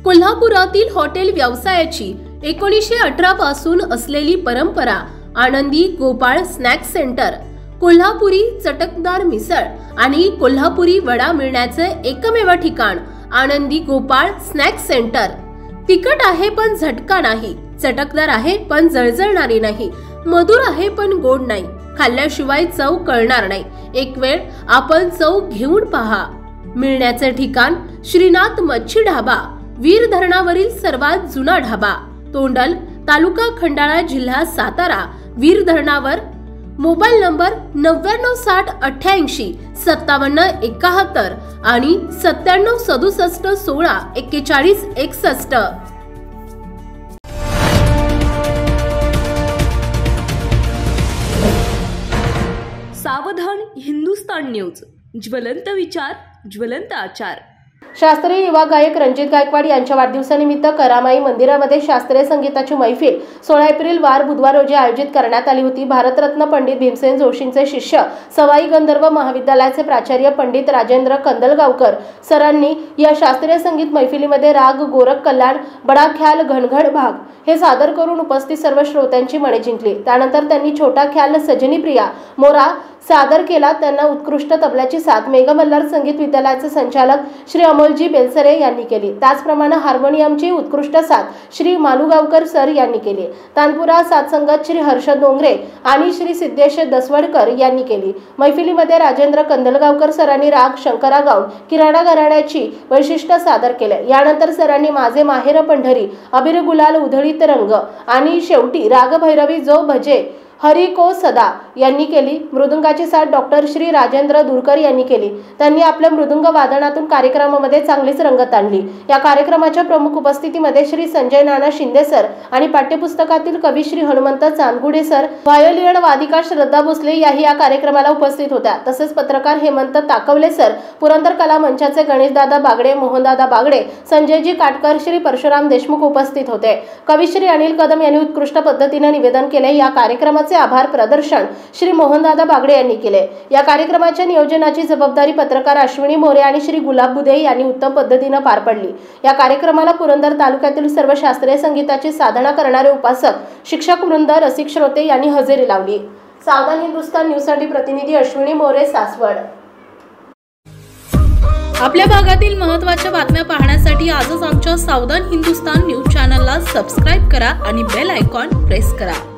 कोल्हापुरातील हॉटेल व्यवसायाची 1918 पासून असलेली परंपरा आनंदी गोपाळ स्नॅक्स सेंटर, कोल्हापुरी चटकदार मिसळ आणि कोल्हापुरी वडा मिळण्याचे एकमेव ठिकाण आनंदी गोपाळ स्नॅक्स सेंटर। तिखट आहे पण झटका नाही, चटकदार आहे पण जळजळणारी नाही, मधुर आहे पण गोड नाही, खाल्ल्याशिवाय चव कळणार नाही। एक वेळ आपण चव घेऊन पहा। मिळण्याचे ठिकाण श्रीनाथ मच्छी ढाबा, वीर धरणावरील सर्वात जुना ढाबा, तोंडल, तालुका खंडाळा, जिल्हा सातारा। वीर धरणावर। मोबाईल नंबर 9968855771 आणि 9767164161। सावधान हिंदुस्तान न्यूज, ज्वलंत विचार, ज्वलंत आचार। शास्त्रीय युवा गायक रणजित गायकवाड यांच्या वाढदिवसानिमित्त करामाई मंदिरामध्ये शास्त्रीय संगीताची मैफिल 16 एप्रिल वार बुधवार रोजी आयोजित करण्यात आली होती। भारतरत्न पंडित भीमसेन जोशींचे शिष्य सवाई गंधर्व महाविद्यालयाचे प्राचार्य पंडित राजेंद्र कंदलगावकर सरांनी या शास्त्रीय संगीत मैफिलीमध्ये राग गोरख कल्याण, बडा ख्याल, घनघड भाग हे सादर करून उपस्थित सर्व श्रोत्यांची मने जिंकली। त्यानंतर त्यांनी छोटा ख्याल सजनी प्रिया मोरा सादर केला। त्यांना उत्कृष्ट तबल्याची साथ मेघ मल्हार संगीत विद्यालयाचे संचालक श्री अमोलजी बेलसरे यांनी केली। त्याचप्रमाणे हार्मोनियमची उत्कृष्ट साथ श्री मालुगावकर सर यांनी केली। तानपुरा साथ संगत श्री हर्षद डोंगरे आणि श्री सिद्धेश दसवडकर यांनी केली। मैफिलीमध्ये राजेंद्र कंदलगावकर सरांनी राग शंकरा गाऊन किराणा घराण्याची वैशिष्ट्य सादर केले। यानंतर सरांनी माझे माहेर पंढरी, अबीर गुलाल, उधळीत रंग आणि शेवटी राग भैरवी जो भजे हरी को सदा यांनी केली। मृदुंगाची साथ डॉक्टर श्री राजेंद्र दुरकर यांनी केली। त्यांनी आपल्या मृदुंग वादनातून कार्यक्रमामध्ये चांगलीच रंगत आणली। या कार्यक्रमाच्या प्रमुख उपस्थितीमध्ये श्री संजय नाना शिंदे सर आणि पाठ्यपुस्तकातील कवी श्री हनुमंत चांदगुडे सर, व्हायोलिन वादिका श्रद्धा भोसले याही या कार्यक्रमाला उपस्थित होत्या। तसेच पत्रकार हेमंत ताकवले सर, पुरंदर कला मंचाचे गणेशदादा बागडे, मोहनदादा बागडे, संजयजी काटकर, श्री परशुराम देशमुख उपस्थित होते। कवी श्री अनिल कदम यांनी उत्कृष्ट पद्धतीने निवेदन केले। या कार्यक्रमाचे आभार प्रदर्शन श्री मोहनदादा बागडे यांनी केले। या कार्यक्रमाच्या नियोजनाची जबाबदारी पत्रकार अश्विनी मोरे आणि श्री गुलाब बुधे यांनी उत्तम पद्धतीने पार पडली। या कार्यक्रमाला पुरंदर तालुक्यातील सर्व शास्त्रीय संगीताची साधना करणारे उपासक, शिक्षक वृंद, रसिक श्रोते यांनी हजेरी लावली। सावधान हिंदुस्तान न्यूज साठी प्रतिनिधी अश्विनी मोरे, सासवड। आपल्या भागातील महत्त्वाच्या बातम्या पाहण्यासाठी आजच आमच्या सावधान हिंदुस्तान न्यूज चॅनलला सबस्क्राइब करा आणि बेल आयकॉन प्रेस करा।